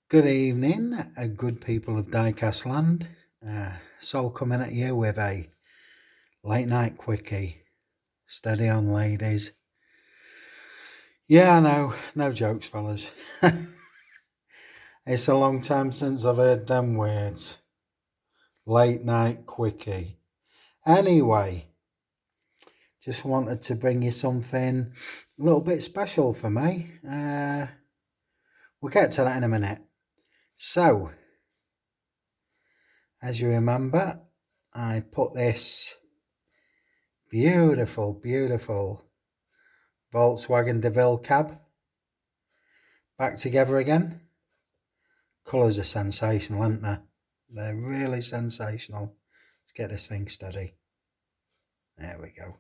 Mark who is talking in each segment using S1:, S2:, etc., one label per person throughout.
S1: Good evening, good people of Diecast Land. Sol coming at you with a late night quickie. Steady on, ladies. Yeah, I know, no jokes, fellas. It's a long time since I've heard them words. Late night quickie. Anyway, just wanted to bring you something a little bit special for me. We'll get to that in a minute. So, as you remember, I put this beautiful Volkswagen DeVille cab back together again. Colours are sensational, aren't they? They're really sensational. Let's get this thing steady. There we go.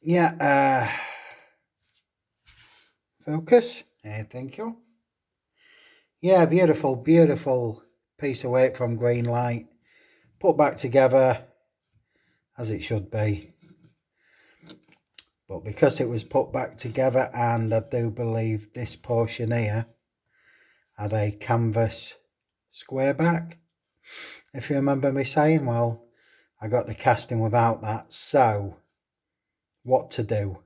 S1: Yeah, focus. Thank you. Yeah, beautiful piece of work from green light. Put back together as it should be. But because it was put back together, and I do believe this portion here had a canvas square back, if you remember me saying, well, I got the casting without that. So what to do?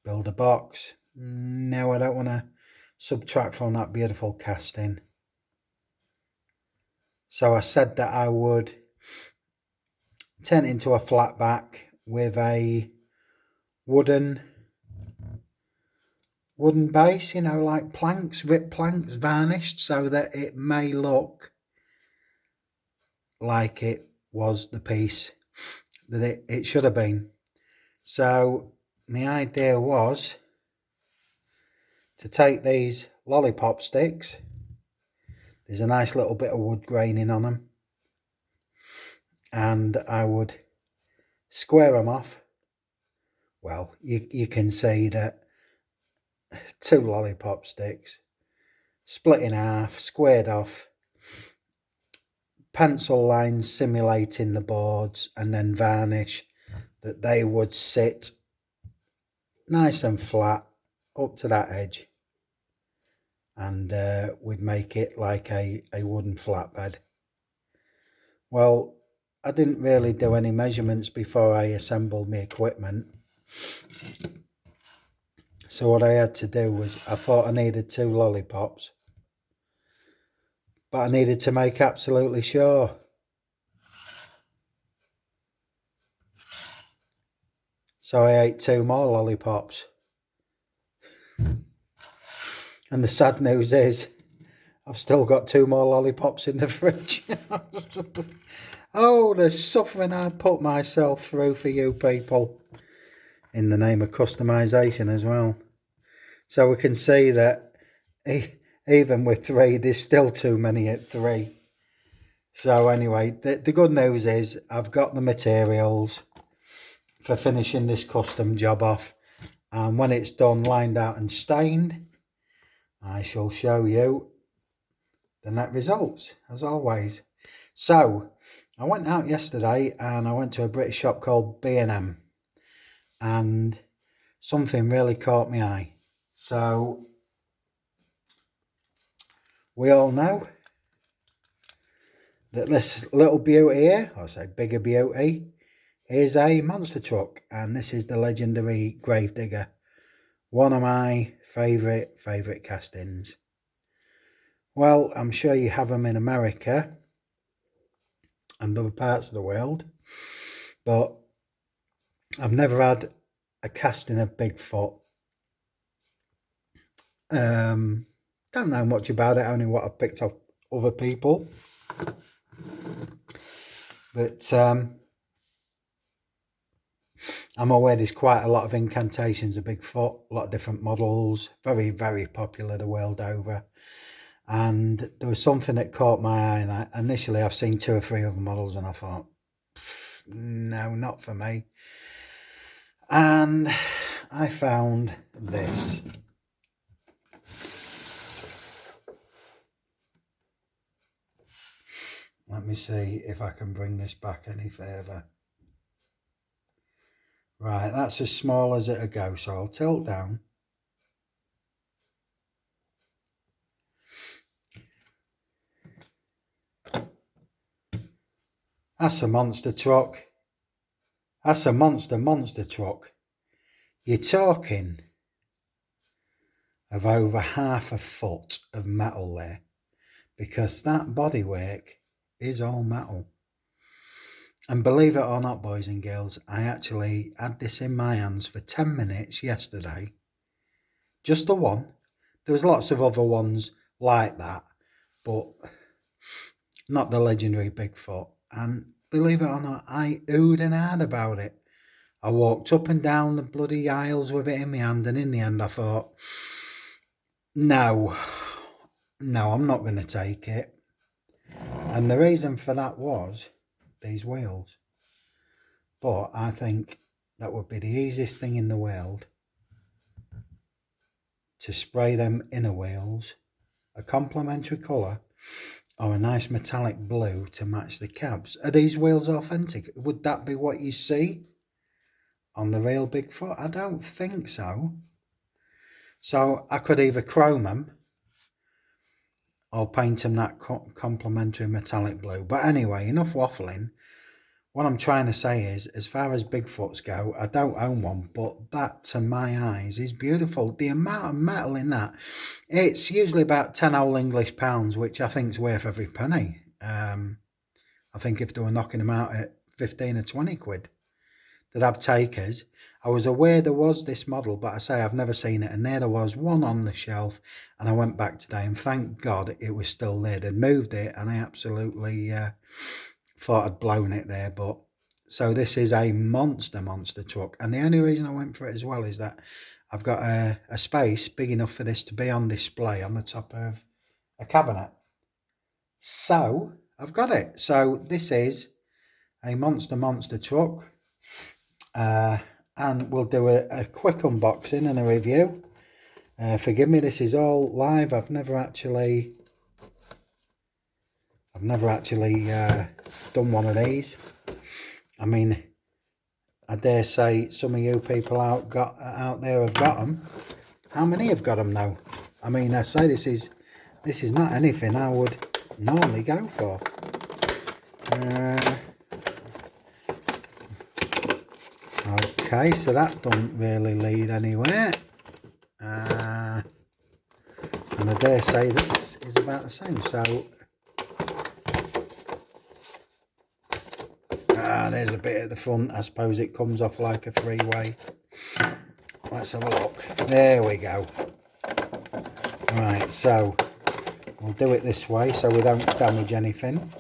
S1: Build a box? No, I don't want to subtract from that beautiful casting. So I said that I would turn it into a flat back with a wooden base, you know, like planks, ripped planks, varnished, so that it may look like it was the piece that it should have been. So my idea was to take these lollipop sticks. There's a nice little bit of wood graining on them, and I would square them off. Well, you can see that 2 lollipop sticks split in half, squared off, pencil lines simulating the boards, and then varnish that they would sit nice and flat up to that edge, and we'd make it like a wooden flatbed. Well, I didn't really do any measurements before I assembled my equipment. So what I had to do was, I thought I needed 2 lollipops, but I needed to make absolutely sure. So I ate 2 more lollipops. And the sad news is, I've still got 2 more lollipops in the fridge. Oh, the suffering I put myself through for you people. In the name of customization as well. So we can see that even with 3, there's still too many at 3. So anyway, the good news is I've got the materials for finishing this custom job off. And when it's done, lined out and stained, I shall show you the net results, as always. So I went out yesterday and I went to a British shop called B&M, and something really caught my eye. So we all know that this little beauty here, or say bigger beauty, is a monster truck, and this is the legendary Gravedigger, one of my favourite castings. Well, I'm sure you have them in America and other parts of the world, but I've never had a casting of Bigfoot. Don't know much about it, only what I've picked up other people. But I'm aware there's quite a lot of incantations of Bigfoot, a lot of different models, very popular the world over. And there was something that caught my eye, and initially I've seen 2 or 3 other models and I thought, no, not for me. And I found this. Let me see if I can bring this back any further. Right, that's as small as it'll go, so I'll tilt down. That's a monster truck. That's a monster truck. You're talking of over half a foot of metal there, because that bodywork is all metal. And believe it or not, boys and girls, I actually had this in my hands for 10 minutes yesterday. Just the one. There was lots of other ones like that, but not the legendary Bigfoot. And believe it or not, I oohed and ahed about it. I walked up and down the bloody aisles with it in my hand, and in the end I thought, no, I'm not going to take it. And the reason for that was these wheels. But I think that would be the easiest thing in the world, to spray them inner wheels a complementary colour or a nice metallic blue to match the cabs. Are these wheels authentic? Would that be what you see on the real Bigfoot? I don't think so. So I could either chrome them or paint them that complementary metallic blue. But anyway, enough waffling. What I'm trying to say is, as far as Bigfoots go, I don't own one, but that to my eyes is beautiful. The amount of metal in that, it's usually about 10 old English pounds, which I think is worth every penny. I think if they were knocking them out at 15 or 20 quid, they'd have takers. I was aware there was this model, but I say I've never seen it, and there was one on the shelf, and I went back today, and thank God it was still there. They'd moved it, and I absolutely thought I'd blown it there. But so this is a monster truck, and the only reason I went for it as well is that I've got a space big enough for this to be on display on the top of a cabinet, so I've got it. So this is a monster truck, and we'll do a quick unboxing and a review. Forgive me, this is all live. I've never actually done one of these. I mean, I dare say some of you people out there have got them. How many have got them now? I mean, I say this is not anything I would normally go for. Okay, so that doesn't really lead anywhere. And I dare say this is about the same. So there's a bit at the front. I suppose it comes off like a three-way. Let's have a look. There we go. Right, so we'll do it this way so we don't damage anything.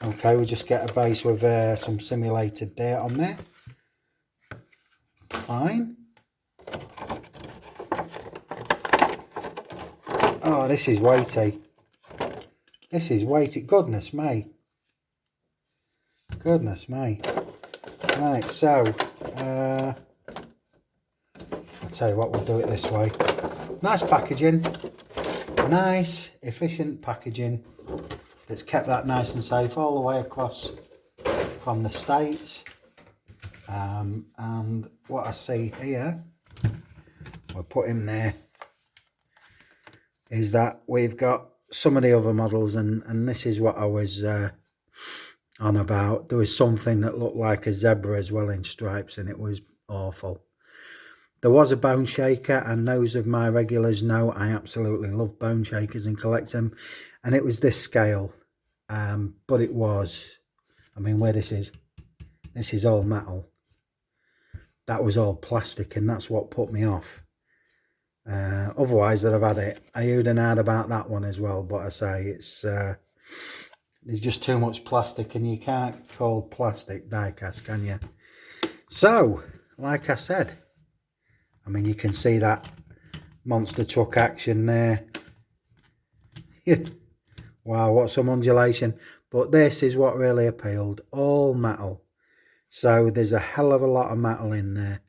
S1: Okay, we'll just get a base with some simulated dirt on there. Fine. Oh, this is weighty. This is weighty. Goodness me. Goodness me. Right, so I'll tell you what, we'll do it this way. Nice packaging. Nice, efficient packaging. That's kept that nice and safe all the way across from the States. And what I see here, we'll put him there, is that we've got some of the other models, and this is what I was on about. There was something that looked like a zebra as well in stripes, and it was awful. There was a bone shaker, and those of my regulars know I absolutely love bone shakers and collect them, and it was this scale, but it was, I mean, where this is all metal. That was all plastic, and that's what put me off. Otherwise, I'd have had it. I oohed and ahed about that one as well, but I say it's there's just too much plastic, and you can't call plastic die-cast, can you? So, like I said, I mean, you can see that monster truck action there. Wow, what some undulation. But this is what really appealed. All metal. So there's a hell of a lot of metal in there.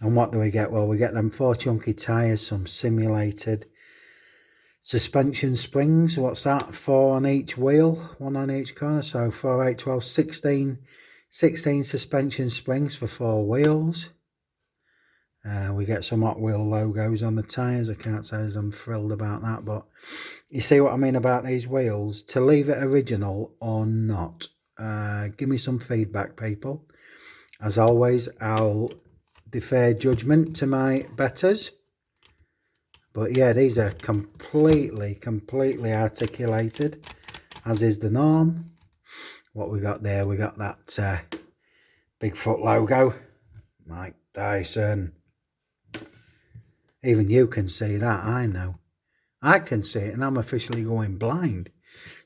S1: And what do we get? Well, we get them 4 chunky tyres, some simulated suspension springs. What's that? 4 on each wheel, 1 on each corner. So 4, 8, 12, 16 suspension springs for 4 wheels. We get some Hot Wheel logos on the tyres. I can't say as I'm thrilled about that, but you see what I mean about these wheels. To leave it original or not. Give me some feedback, people. As always, I'll defer judgment to my betters. But yeah, these are completely articulated, as is the norm. What we got there, we got that Bigfoot logo. Mike Dyson. Even you can see that, I know. I can see it, and I'm officially going blind.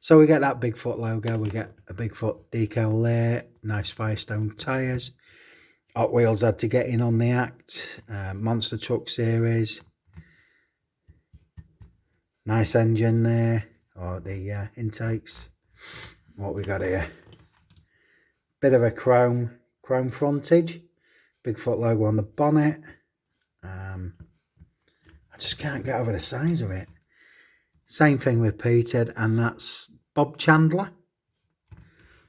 S1: So we get that Bigfoot logo, we get a Bigfoot decal there, nice Firestone tyres. Hot Wheels had to get in on the act. Monster Truck Series. Nice engine there, or the intakes. What we got here? Bit of a chrome frontage. Bigfoot logo on the bonnet. I just can't get over the size of it. Same thing repeated, and that's Bob Chandler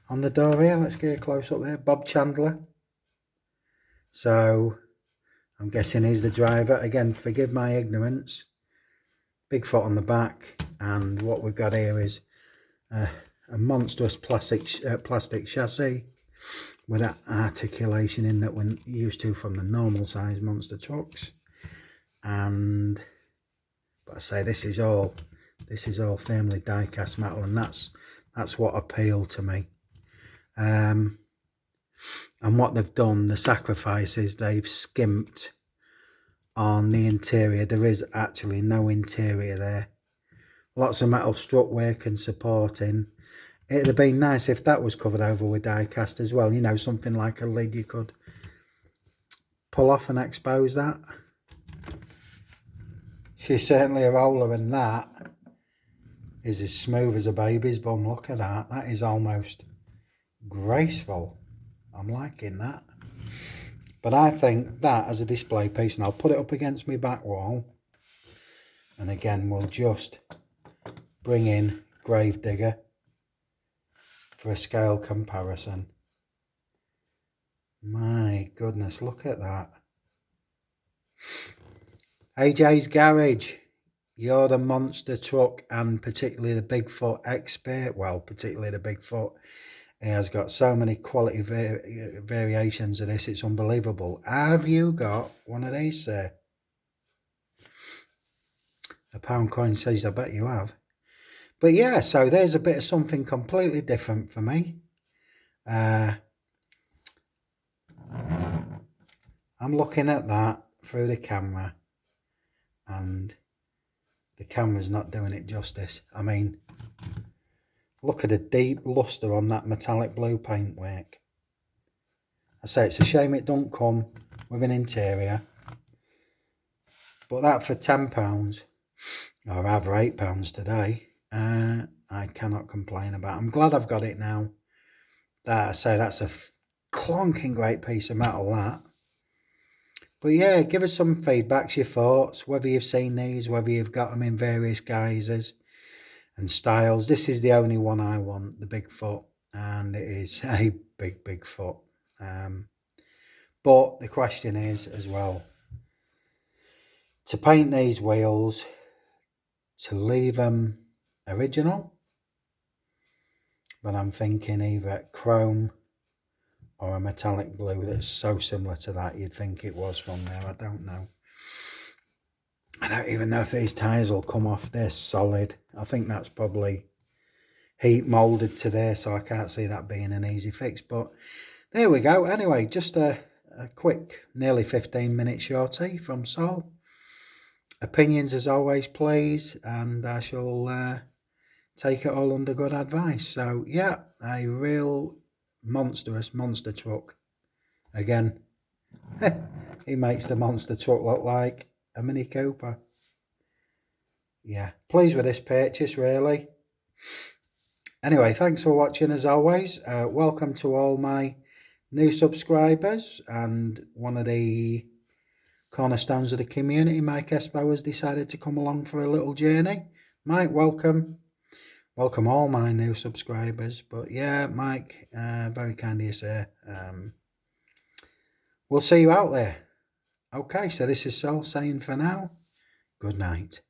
S1: on the door here. Let's get a close up there. Bob Chandler. So I'm guessing he's the driver. Again, forgive my ignorance. Bigfoot on the back, and what we've got here is a monstrous plastic chassis with that articulation in that we're used to from the normal size monster trucks. And but I say this is all firmly die-cast metal, and that's what appealed to me. And what they've done, the sacrifice is they've skimped on the interior. There is actually no interior there. Lots of metal strut work and supporting. It'd have been nice if that was covered over with die cast as well. You know, something like a lid you could pull off and expose that. She's certainly a roller, and that is as smooth as a baby's bum. Look at that. That is almost graceful. I'm liking that. But I think that as a display piece, and I'll put it up against my back wall. And again, we'll just bring in Gravedigger for a scale comparison. My goodness, look at that. AJ's Garage, you're the monster truck and particularly the Bigfoot expert. Well, particularly the Bigfoot. He has got so many quality variations of this, it's unbelievable. Have you got one of these, sir? A pound coin says, I bet you have. But yeah, so there's a bit of something completely different for me. I'm looking at that through the camera, and the camera's not doing it justice. I mean, look at the deep luster on that metallic blue paintwork. I say it's a shame it don't come with an interior. But that for £10, or rather £8 today, I cannot complain about. I'm glad I've got it now. That I say that's a clonking great piece of metal, that. But yeah, give us some feedbacks, your thoughts, whether you've seen these, whether you've got them in various guises and styles. This is the only one I want, the Bigfoot, and it is a big foot. But the question is as well, to paint these wheels, to leave them original, but I'm thinking either chrome or a metallic blue that's so similar to that you'd think it was from there. I don't know. I don't even know if these tyres will come off this solid. I think that's probably heat moulded to there, so I can't see that being an easy fix. But there we go. Anyway, just a quick, nearly 15-minute shorty from Sol. Opinions as always, please, and I shall take it all under good advice. So yeah, a real monstrous monster truck. Again, he makes the monster truck look like a Mini Cooper. Yeah, pleased with this purchase, really. Anyway, thanks for watching as always. Welcome to all my new subscribers, and one of the cornerstones of the community, Mike Espo, has decided to come along for a little journey. Mike, welcome. Welcome all my new subscribers. But yeah, Mike, very kind of you, sir. We'll see you out there. Okay, so this is Sol saying for now, good night.